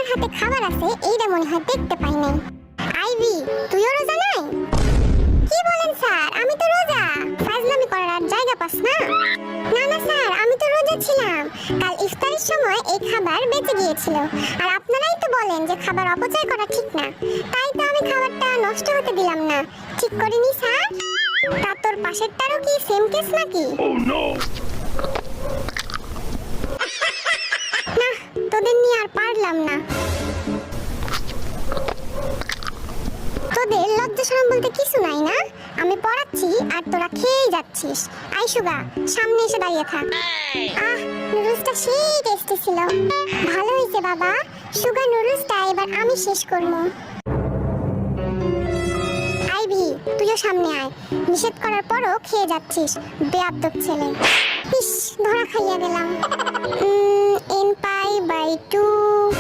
হাতে খাবার আছে এইটা মনে হয় দেখতে পাই নাই। আইভি, তুইও রোজা নাই? কি বলেন স্যার, আমি তো রোজা। ফাজলামি করার আর জায়গা পাস না? না না স্যার, আমি তো রোজা ছিলাম। কাল ইফতারের সময় এই খাবার বেঁচে গিয়েছিল, আর আপনারাই তো বলেন যে খাবার অপচয় করা ঠিক না, তাই তো আমি খাবারটা নষ্ট হতে দিলাম না। ঠিক করিনি স্যার? তা তোর পাশেরটারও কি সেম কেস নাকি? না, তোদের নিয়ে আর পারলাম না। তোদের লজ্জা শরম বলতে কিছু নাই না? আমি পড়াচ্ছি আর তোরা খেয়েই যাচ্ছিস। আই সুগা, সামনে এসে দাঁড়িয়ে থাক। আহ, নুডলসটা সেই টেস্টি ছিল। ভালো হয়েছে বাবা। সুগা, নুডলসটা এবার আমি শেষ করব। আইভি, তুইও সামনে আয়। নিষেধ করার পরও খেয়ে যাচ্ছিস, বেয়াদব ছেলে। ইস, ধরা খাইয়া গেলাম। n pi by 2